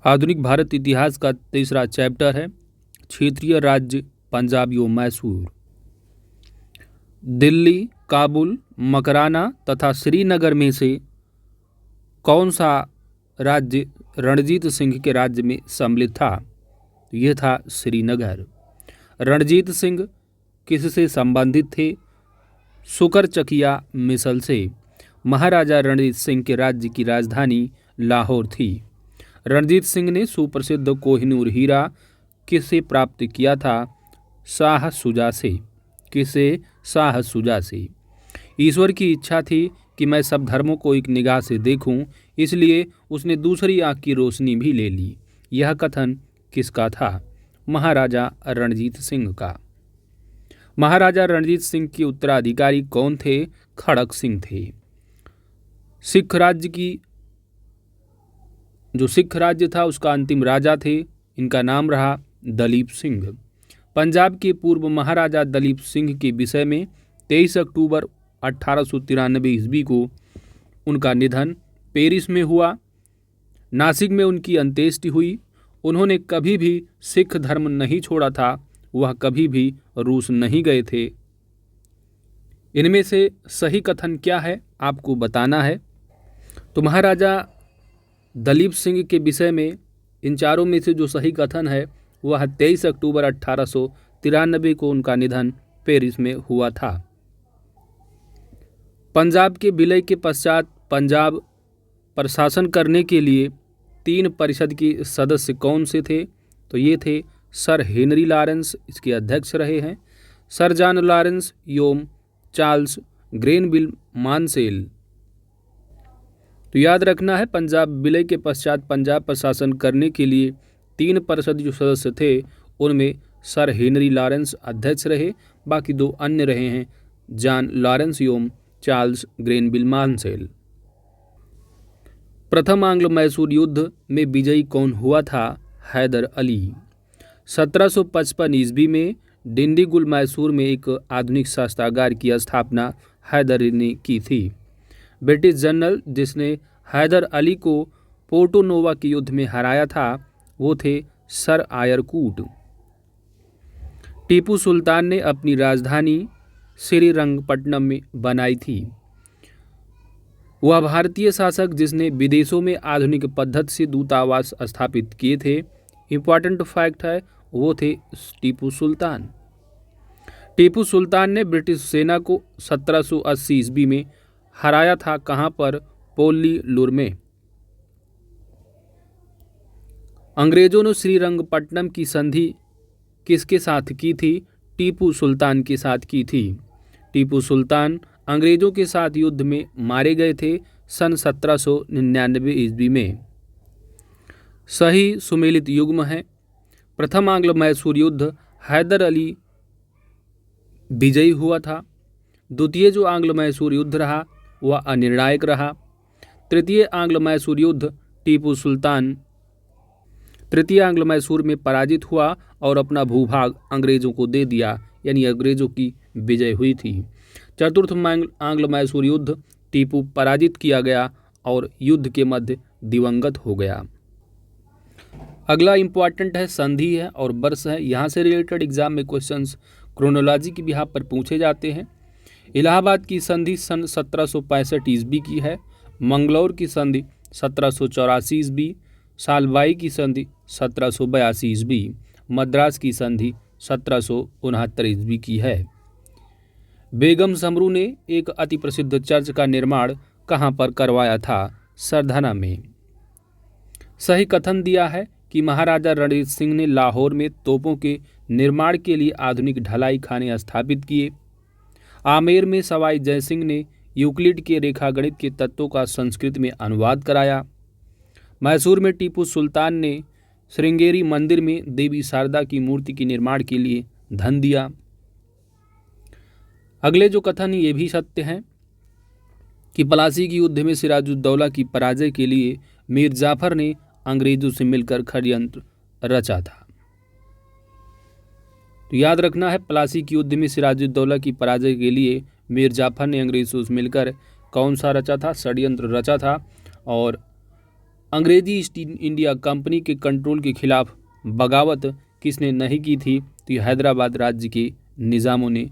आधुनिक भारत इतिहास का तीसरा चैप्टर है क्षेत्रीय राज्य पंजाब व मैसूर। दिल्ली, काबुल, मकराना तथा श्रीनगर में से कौन सा राज्य रणजीत सिंह के राज्य में सम्मिलित था? तो यह था श्रीनगर। रणजीत सिंह किससे संबंधित थे? सुकरचकिया मिसल से। महाराजा रणजीत सिंह के राज्य की राजधानी लाहौर थी। रणजीत सिंह ने सुप्रसिद्ध कोहिनूर हीरा किससे प्राप्त किया था? शाह शुजा से। किसे? शाह शुजा से। ईश्वर की इच्छा थी कि मैं सब धर्मों को एक निगाह से देखूं, इसलिए उसने दूसरी आंख की रोशनी भी ले ली। यह कथन किसका था? महाराजा रणजीत सिंह का। महाराजा रणजीत सिंह के उत्तराधिकारी कौन थे? खड़क सिंह थे। सिख राज्य की जो सिख राज्य था उसका अंतिम राजा थे, इनका नाम रहा दलीप सिंह। पंजाब के पूर्व महाराजा दलीप सिंह के विषय में 23 अक्टूबर 1893 ईस्वी को उनका निधन पेरिस में हुआ। नासिक में उनकी अंत्येष्टि हुई। उन्होंने कभी भी सिख धर्म नहीं छोड़ा था, वह कभी भी रूस नहीं गए थे। इनमें से सही कथन क्या है आपको बताना है। तो महाराजा दलीप सिंह के विषय में इन चारों में से जो सही कथन है वह 23 अक्टूबर 1893 को उनका निधन पेरिस में हुआ था। पंजाब के विलय के पश्चात पंजाब प्रशासन करने के लिए 3 परिषद के सदस्य कौन से थे? तो ये थे सर हेनरी लॉरेंस, इसके अध्यक्ष रहे हैं, सर जॉन लॉरेंस एवं चार्ल्स ग्रेनविल मानसेल। तो याद रखना है, पंजाब विलय के पश्चात पंजाब प्रशासन करने के लिए 3 परिषद जो सदस्य थे उनमें सर हेनरी लॉरेंस अध्यक्ष रहे, बाकी 2 अन्य रहे हैं जॉन लॉरेंस एवं चार्ल्स ग्रेनविल मानसेल। प्रथम आंग्लो मैसूर युद्ध में विजयी कौन हुआ था? हैदर अली। 1755 ईस्वी में डिंडीगुल मैसूर में एक आधुनिक शस्त्रागार की स्थापना हैदर अली ने की थी। ब्रिटिश जनरल जिसने हैदर अली को पोर्टो नोवा के युद्ध में हराया था वो थे सर आयरकूट। टीपू सुल्तान ने अपनी राजधानी श्रीरंगपट्टनम में बनाई थी। वह भारतीय शासक जिसने विदेशों में आधुनिक पद्धति से दूतावास स्थापित किए थे। इम्पॉर्टेंट फैक्ट है, वो थे टीपू सुल्तान। टीपू सुल्तान ने ब्रिटिश सेना को 1780 ईस्वी में हराया था। कहाँ पर? पोल्लीलुर में। अंग्रेजों ने श्रीरंगपट्टनम की संधि किसके साथ की थी? टीपू सुल्तान के साथ की थी। टीपू सुल्तान अंग्रेजों के साथ युद्ध में मारे गए थे सन 1799 ईस्वी में। सही सुमेलित युग्म है। प्रथम आंग्लो मैसूर युद्ध हैदर अली विजयी हुआ था। द्वितीय जो आंग्लो मैसूर युद्ध रहा वह अनिर्णायक रहा। तृतीय आंग्लो मैसूर युद्ध टीपू सुल्तान तृतीय आंग्लो मैसूर में पराजित हुआ और अपना भूभाग अंग्रेजों को दे दिया, यानी अंग्रेजों की विजय हुई थी। चतुर्थ आंग्लो मैसूर युद्ध टीपू पराजित किया गया और युद्ध के मध्य दिवंगत हो गया। अगला इंपॉर्टेंट है, संधि है और वर्ष है। यहाँ से रिलेटेड एग्जाम में क्वेश्चंस क्रोनोलॉजी की बिहाफ पर पूछे जाते हैं। इलाहाबाद की संधि सन 1765 ईस्वी की है। मंगलौर की संधि 1784 ईस्वी। सालबाई की संधि 1782 ईस्वी। मद्रास की संधि 1769 ईस्वी की है। बेगम समरू ने एक अति प्रसिद्ध चर्च का निर्माण कहाँ पर करवाया था? सरधना में। सही कथन दिया है कि महाराजा रणजीत सिंह ने लाहौर में तोपों के निर्माण के लिए आधुनिक ढलाई खाने स्थापित किए। आमेर में सवाई जयसिंह ने यूक्लिड के रेखागणित के तत्वों का संस्कृत में अनुवाद कराया। मैसूर में टीपू सुल्तान ने श्रृंगेरी मंदिर में देवी शारदा की मूर्ति के निर्माण के लिए धन दिया। अगले जो कथन ये भी सत्य हैं कि प्लासी के युद्ध में सिराजुद्दौला की पराजय के लिए मीर जाफर ने अंग्रेजों से मिलकर षड्यंत्र रचा था। तो याद रखना है, प्लासी के युद्ध में सिराजुद्दौला की पराजय के लिए मीर जाफर ने अंग्रेजों से मिलकर कौन सा रचा था? षड्यंत्र रचा था। और अंग्रेजी ईस्ट इंडिया कंपनी के कंट्रोल के खिलाफ बगावत किसने नहीं की थी? तो ये हैदराबाद राज्य के निज़ामों ने